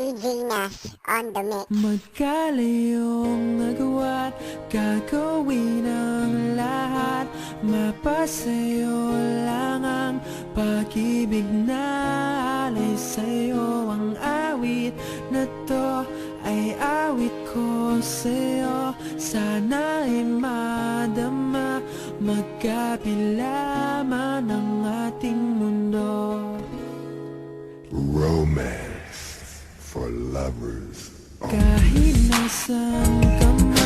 DJ Nash on the mix. Magkalayong nagawa't gagawin ang lahat. Mapasayo lang ang pag-ibig na alay sa'yo. Ang awit na to ay awit ko sa'yo. Sana ay madama, magkapila man ang ating mundo. Romance for lovers. Kahit nasan ka man,